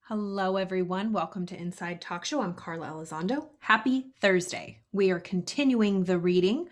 Hello, everyone. Welcome to Inside Talk Show. I'm Carla Elizondo. Happy Thursday. We are continuing the reading.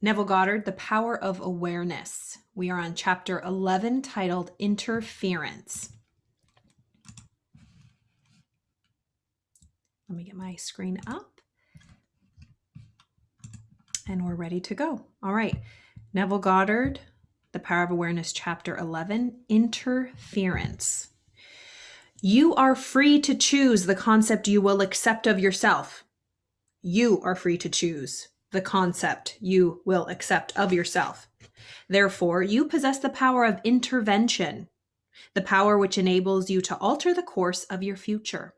Neville Goddard, The Power of Awareness. We are on chapter 11 titled Interference. Let me get my screen up. And we're ready to go. All right. Neville Goddard, The Power of Awareness, chapter 11, Interference. You are free to choose the concept you will accept of yourself. You are free to choose the concept you will accept of yourself. Therefore, you possess the power of intervention, the power which enables you to alter the course of your future.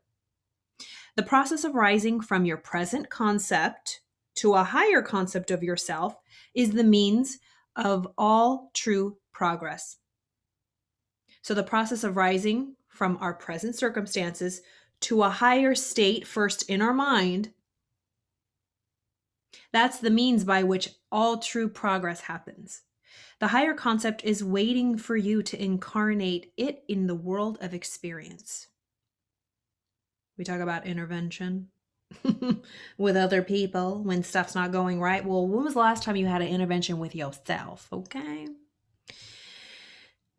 The process of rising from your present concept to a higher concept of yourself is the means of all true progress. So the process of rising from our present circumstances to a higher state, first in our mind, that's the means by which all true progress happens. The higher concept is waiting for you to incarnate it in the world of experience. We talk about intervention with other people when stuff's not going right. Well, when was the last time you had an intervention with yourself? Okay.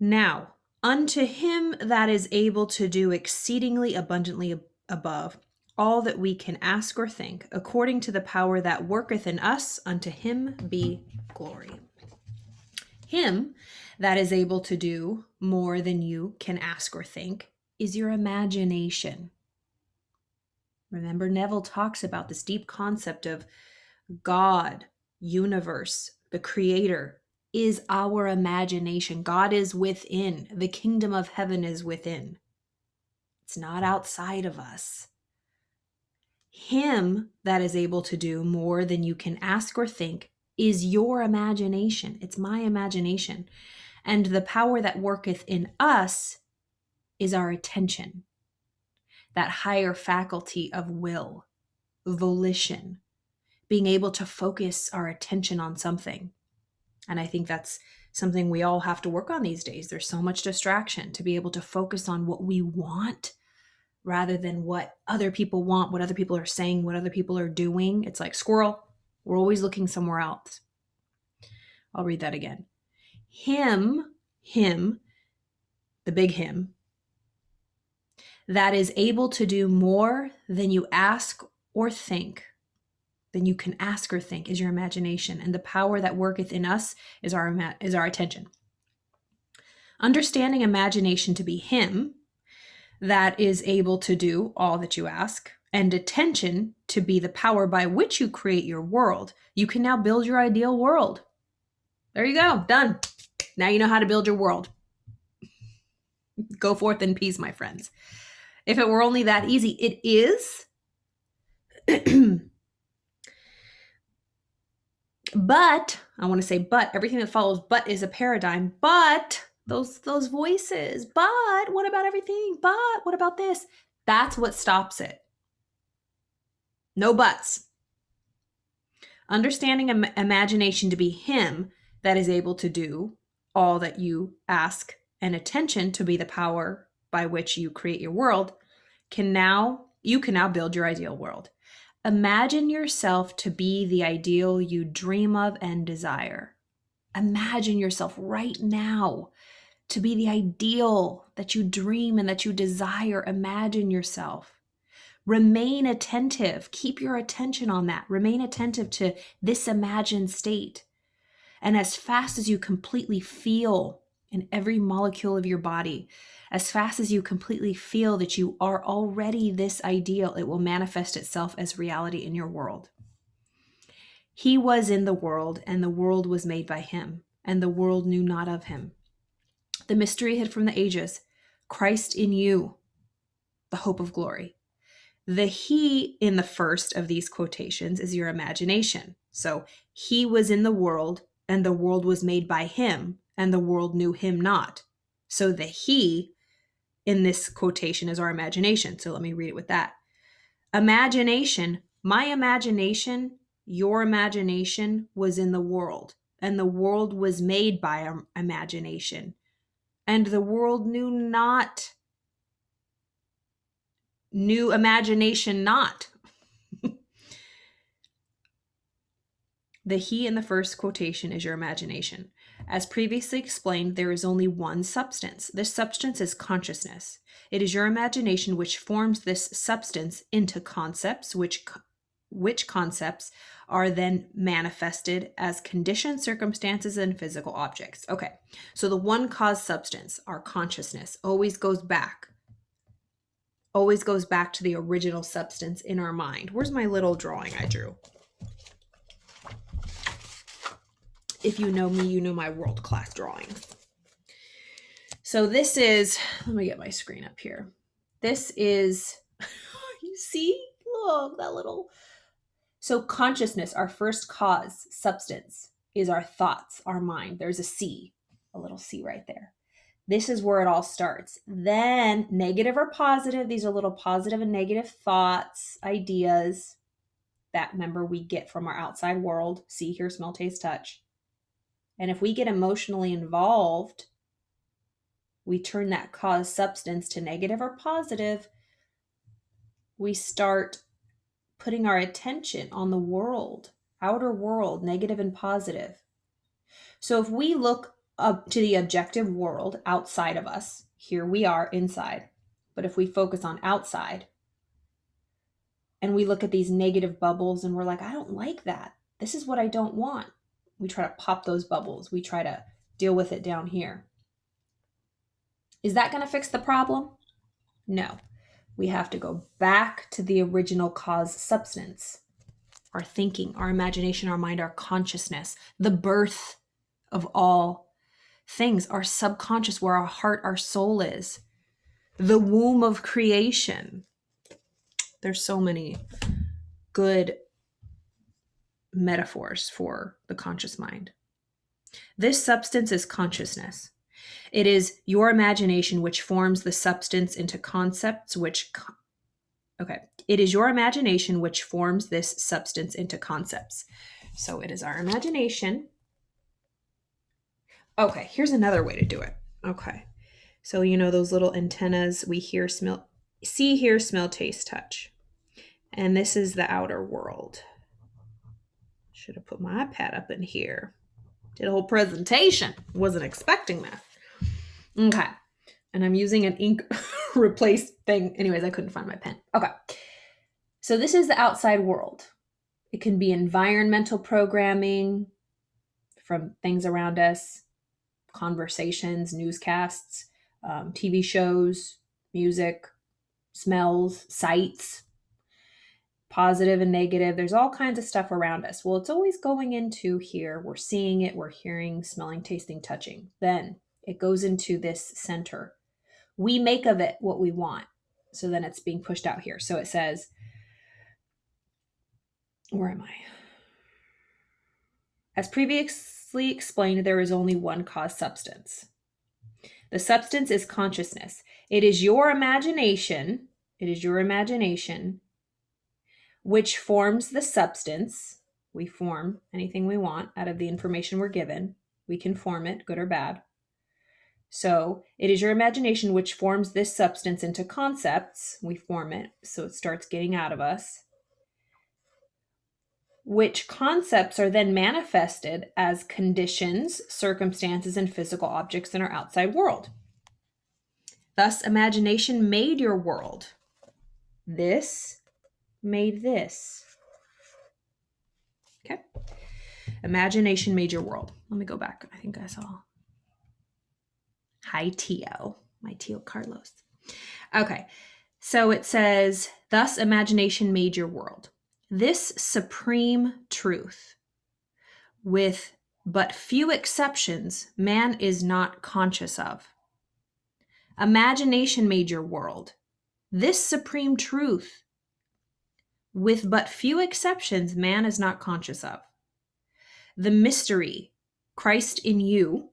Now, unto him that is able to do exceedingly abundantly above all that we can ask or think, according to the power that worketh in us, unto him be glory. Him that is able to do more than you can ask or think is your imagination. Remember, Neville talks about this deep concept of God, universe, the creator is our imagination. God is within. The kingdom of heaven is within. It's not outside of us. Him that is able to do more than you can ask or think is your imagination. It's my imagination. And the power that worketh in us is our attention, that higher faculty of will, volition, being able to focus our attention on something. And I think that's something we all have to work on these days. There's so much distraction to be able to focus on what we want rather than what other people want, what other people are saying, what other people are doing. It's like squirrel. We're always looking somewhere else. I'll read that again. Him, the big him, that is able to do more than you ask or think, than you can ask or think, is your imagination, and the power that worketh in us is our attention. Understanding imagination to be him that is able to do all that you ask, and attention to be the power by which you create your world, you can now build your ideal world. There you go, done. Now you know how to build your world. Go forth in peace, my friends. If it were only that easy, it is. But, I want to say but, everything that follows but is a paradigm. But those voices, but what about everything? But what about this? That's what stops it. No buts. Understanding imagination to be him that is able to do all that you ask, and attention to be the power by which you create your world, you can now build your ideal world. Imagine yourself to be the ideal you dream of and desire. Imagine yourself right now to be the ideal that you dream and that you desire. Imagine yourself. Remain attentive. Keep your attention on that. Remain attentive to this imagined state. And as fast as you completely feel in every molecule of your body, as fast as you completely feel that you are already this ideal, it will manifest itself as reality in your world. He was in the world, and the world was made by him, and the world knew not of him. The mystery hid from the ages, Christ in you, the hope of glory. The he in the first of these quotations is your imagination. So he was in the world, and the world was made by him, and the world knew him not. So the he in this quotation is our imagination. So let me read it with that. Imagination, my imagination, your imagination was in the world, and the world was made by our imagination, and the world knew not new imagination not. The he in the first quotation is your imagination. As previously explained, there is only one substance. This substance is consciousness. It is your imagination which forms this substance into concepts, which concepts are then manifested as conditioned circumstances and physical objects. Okay, so the one cause substance, our consciousness, always goes back to the original substance in our mind. Where's my little drawing I drew? If you know me, you know my world-class drawings. So this is, let me get my screen up here. This is, you see? Look, that little. So consciousness, our first cause, substance, is our thoughts, our mind. There's a little C right there. This is where it all starts. Then negative or positive, these are little positive and negative thoughts, ideas that, remember, we get from our outside world, see, hear, smell, taste, touch. And if we get emotionally involved, we turn that cause substance to negative or positive. We start putting our attention on the world, outer world, negative and positive. So if we look up to the objective world outside of us, here we are inside. But if we focus on outside and we look at these negative bubbles and we're like, I don't like that. This is what I don't want. We try to pop those bubbles. We try to deal with it down here. Is that going to fix the problem? No. We have to go back to the original cause substance. Our thinking, our imagination, our mind, our consciousness, the birth of all things, our subconscious, where our heart, our soul is, the womb of creation. There's so many good metaphors for the conscious mind. This substance is consciousness. It is your imagination which forms the substance into concepts it is your imagination which forms this substance into concepts. So it is our imagination. Okay, here's another way to do it. Okay. So you know those little antennas, we hear, smell, see, hear, smell, taste, touch. And this is the outer world. Should have put my iPad up in here. Did a whole presentation. Wasn't expecting that. Okay. And I'm using an ink replace thing. Anyways, I couldn't find my pen. Okay. So this is the outside world. It can be environmental programming from things around us, conversations, newscasts, TV shows, music, smells, sights, positive and negative. There's all kinds of stuff around us. Well, it's always going into here. We're seeing it. We're hearing, smelling, tasting, touching. Then it goes into this center. We make of it what we want. So then it's being pushed out here. So it says, where am I? As previously explained, there is only one cause substance. The substance is consciousness. It is your imagination. It is your imagination which forms the substance. We form anything we want out of the information we're given. We can form it, good or bad. So it is your imagination which forms this substance into concepts. We form it, so it starts getting out of us. Which concepts are then manifested as conditions, circumstances, and physical objects in our outside world. Thus, imagination made your world. This made this. Okay. Imagination made your world. Let me go back. I think I saw. Hi, Tio. My Tio Carlos. Okay. So it says, thus imagination made your world. This supreme truth, with but few exceptions, man is not conscious of. Imagination made your world. This supreme truth, with but few exceptions, man is not conscious of. The mystery, Christ in you,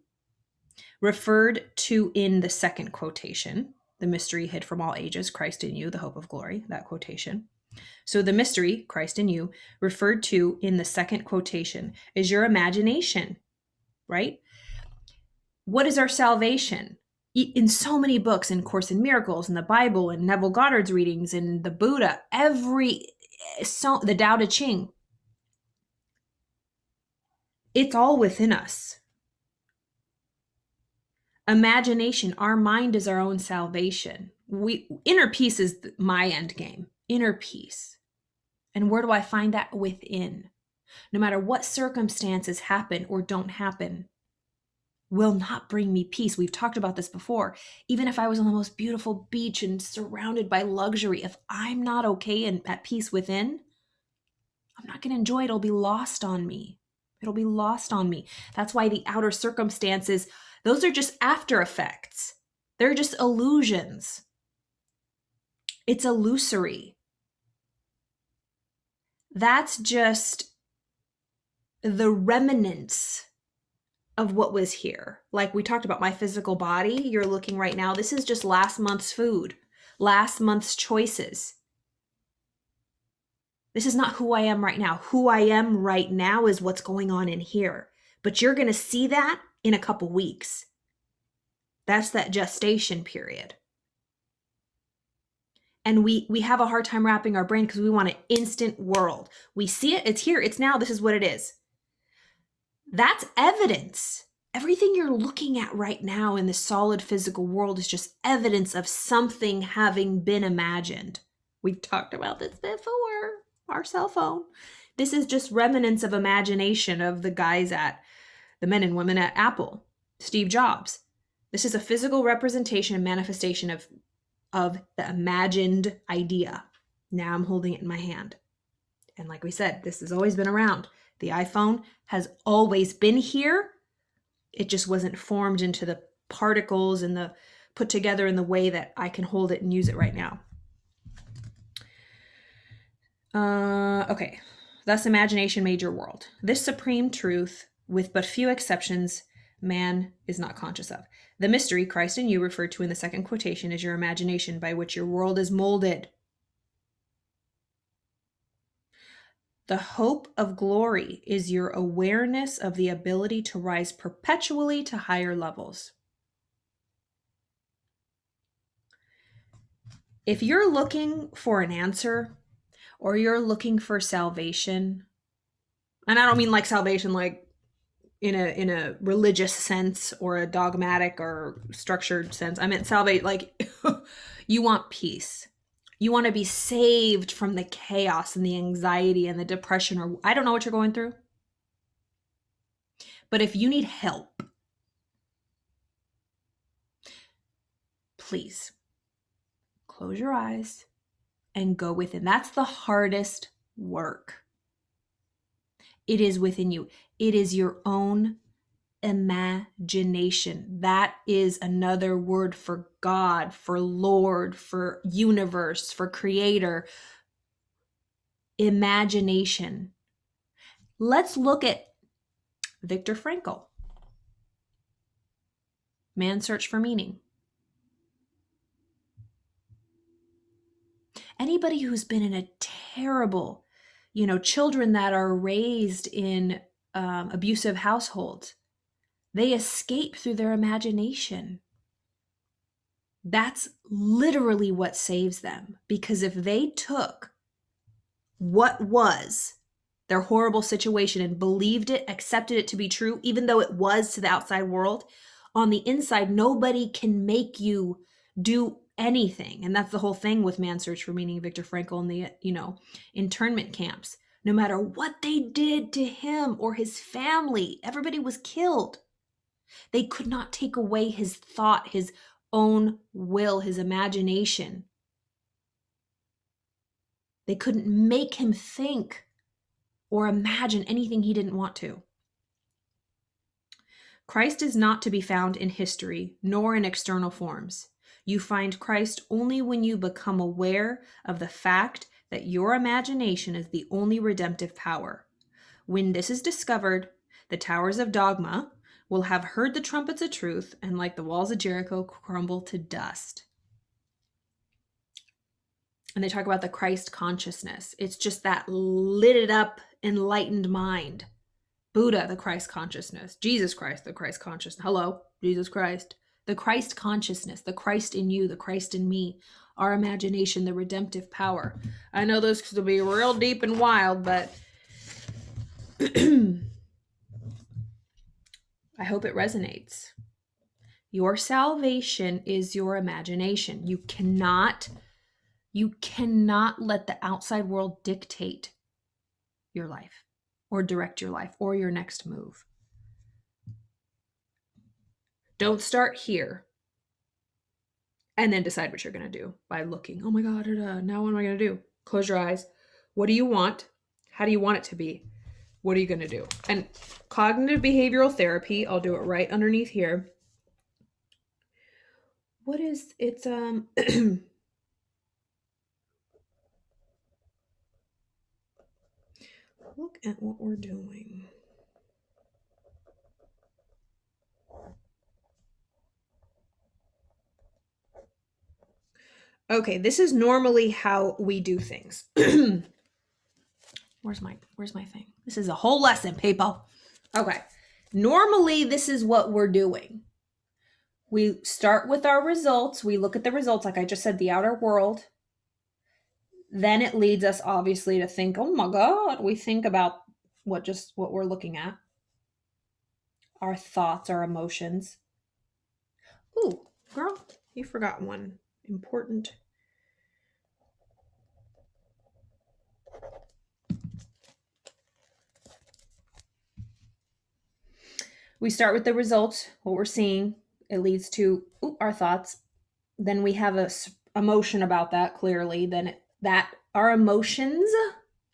referred to in the second quotation, the mystery hid from all ages, Christ in you, the hope of glory, that quotation. So the mystery, Christ in you, referred to in the second quotation is your imagination, right? What is our salvation? in so many books, in Course in Miracles, in the Bible, in Neville Goddard's readings, in the Buddha, the Tao Te Ching, it's all within us. Imagination, our mind is our own salvation. Inner peace is my end game. Inner peace. And where do I find that? Within. No matter what circumstances happen or don't happen, will not bring me peace. We've talked about this before. Even if I was on the most beautiful beach and surrounded by luxury, if I'm not okay and at peace within, I'm not going to enjoy it. It'll be lost on me. It'll be lost on me. That's why the outer circumstances, those are just after effects. They're just illusions. It's illusory. That's just the remnants of what was here. Like we talked about my physical body, you're looking right now. This is just last month's food, last month's choices. This is not who I am right now. Who I am right now is what's going on in here. But you're going to see that in a couple weeks. That's that gestation period. And we have a hard time wrapping our brain because we want an instant world. We see it, it's here, it's now, this is what it is. That's evidence. Everything you're looking at right now in the solid physical world is just evidence of something having been imagined. We've talked about this before. Our cell phone. This is just remnants of imagination of the men and women at Apple, Steve Jobs. This is a physical representation and manifestation of the imagined idea. Now I'm holding it in my hand. And like we said, this has always been around. The iPhone has always been here. It just wasn't formed into the particles and the put together in the way that I can hold it and use it right now. Okay. Thus imagination made your world. This supreme truth, with but few exceptions, man is not conscious of. The mystery, Christ in you, referred to in the second quotation, is your imagination by which your world is molded. The hope of glory is your awareness of the ability to rise perpetually to higher levels. If you're looking for an answer or you're looking for salvation, and I don't mean like salvation like in a religious sense or a dogmatic or structured sense. I meant salvate like you want peace. You want to be saved from the chaos and the anxiety and the depression, or I don't know what you're going through. But if you need help, please close your eyes and go within. That's the hardest work. It is within you. It is your own imagination. That is another word for God, for Lord, for universe, for creator. Imagination. Let's look at Viktor Frankl. Man's Search for Meaning. Anybody who's been in a terrible, children that are raised in abusive households, they escape through their imagination. That's literally what saves them. Because if they took what was their horrible situation and believed it, accepted it to be true, even though it was to the outside world, on the inside, nobody can make you do anything. And that's the whole thing with Man's Search for Meaning, Viktor Frankl, and the, internment camps. No matter what they did to him or his family, everybody was killed. They could not take away his thought, his own will, his imagination. They couldn't make him think or imagine anything he didn't want to. Christ is not to be found in history, nor in external forms. You find Christ only when you become aware of the fact that your imagination is the only redemptive power. When this is discovered, the towers of dogma will have heard the trumpets of truth, and like the walls of Jericho, crumble to dust. And they talk about the Christ consciousness. It's just that lit up, enlightened mind. Buddha, the Christ consciousness. Jesus Christ, the Christ consciousness. Hello, Jesus Christ. The Christ consciousness, the Christ in you, the Christ in me, our imagination, the redemptive power. I know those could be real deep and wild, but I hope it resonates. Your salvation is your imagination. You cannot let the outside world dictate your life or direct your life or your next move. Don't start here and then decide what you're going to do by looking, oh my God, now what am I going to do? Close your eyes. What do you want? How do you want it to be? What are you going to do? And cognitive behavioral therapy, I'll do it right underneath here. What is, it's, look at what we're doing. Okay, this is normally how we do things. Where's my thing? This is a whole lesson, people. Okay. Normally, this is what we're doing. We start with our results. We look at the results, like I just said, the outer world. Then it leads us, obviously, to think, oh my God. We think about what we're looking at. Our thoughts, our emotions. Ooh, girl, you forgot one important. We start with the results, what we're seeing. It leads to our thoughts. Then we have a emotion about that, clearly. Then that our emotions,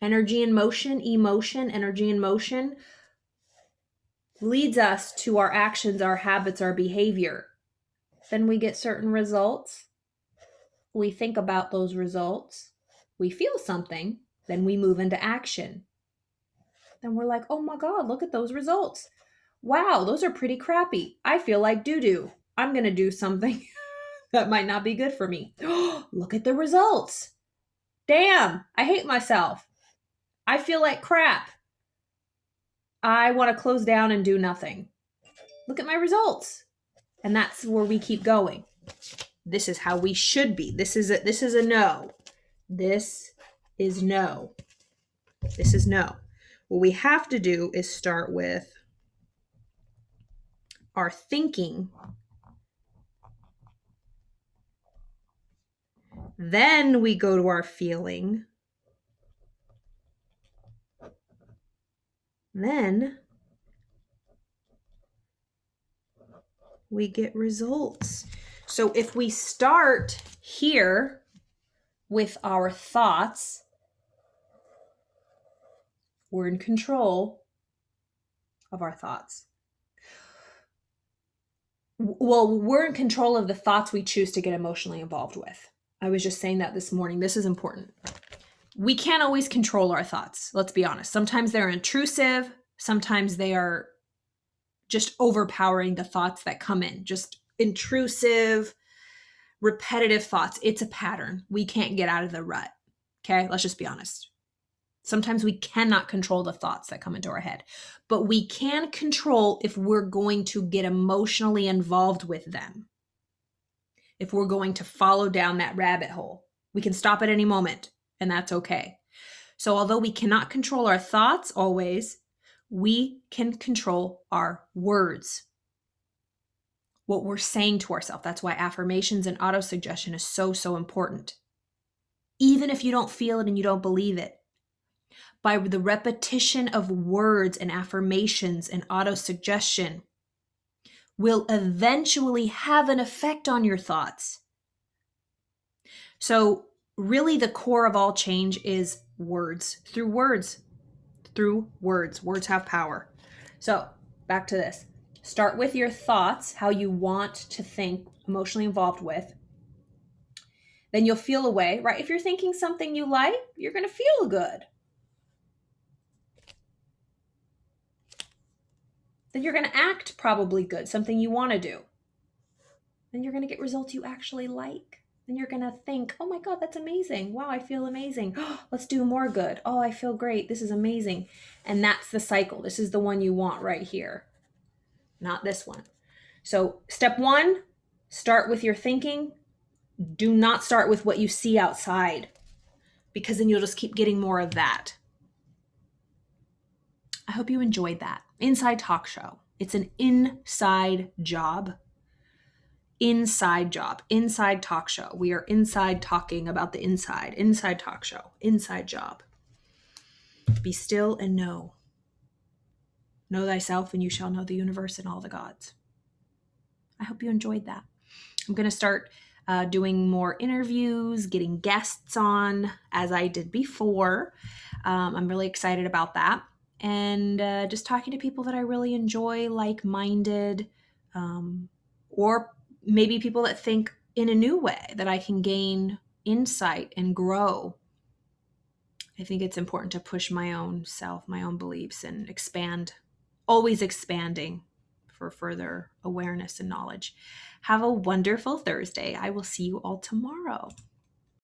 energy and motion, energy and motion, leads us to our actions, our habits, our behavior. Then we get certain results. We think about those results. We feel something. Then we move into action. Then we're like, oh my God, look at those results. Wow, those are pretty crappy. I feel like doo-doo. I'm going to do something that might not be good for me. Look at the results. Damn, I hate myself. I feel like crap. I want to close down and do nothing. Look at my results. And that's where we keep going. This is how we should be. This is a no. This is no. This is no. What we have to do is start with our thinking. Then we go to our feeling. Then we get results. So if we start here with our thoughts, we're in control of our thoughts. Well, we're in control of the thoughts we choose to get emotionally involved with. I was just saying that this morning. This is important. We can't always control our thoughts. Let's be honest. Sometimes they're intrusive. Sometimes they are just overpowering the thoughts that come in. Just intrusive, repetitive thoughts. It's a pattern. We can't get out of the rut. Okay? Let's just be honest. Sometimes we cannot control the thoughts that come into our head, but we can control if we're going to get emotionally involved with them. If we're going to follow down that rabbit hole, we can stop at any moment, and that's okay. So although we cannot control our thoughts always, we can control our words. What we're saying to ourselves. That's why affirmations and autosuggestion is so, so important. Even if you don't feel it and you don't believe it. By the repetition of words and affirmations and autosuggestion will eventually have an effect on your thoughts. So really the core of all change is words. Through words. Words have power. So back to this. Start with your thoughts, how you want to think, emotionally involved with. Then you'll feel a way, right? If you're thinking something you like, you're going to feel good. Then you're going to act probably good, something you want to do. Then you're going to get results you actually like. Then you're going to think, oh my God, that's amazing. Wow, I feel amazing. Let's do more good. Oh, I feel great. This is amazing. And that's the cycle. This is the one you want right here, not this one. So step one, Start with your thinking. Do not start with what you see outside, because then you'll just keep getting more of that. I hope you enjoyed that. Inside Talk Show. It's an inside job. Inside job. Inside talk show. We are inside talking about the inside. Inside talk show. Inside job. Be still and know. Know thyself and you shall know the universe and all the gods. I hope you enjoyed that. I'm going to start doing more interviews, getting guests on as I did before. I'm really excited about that. And just talking to people that I really enjoy, like-minded, or maybe people that think in a new way that I can gain insight and grow. I think it's important to push my own self, my own beliefs, and expand, always expanding for further awareness and knowledge. Have a wonderful Thursday. I will see you all tomorrow.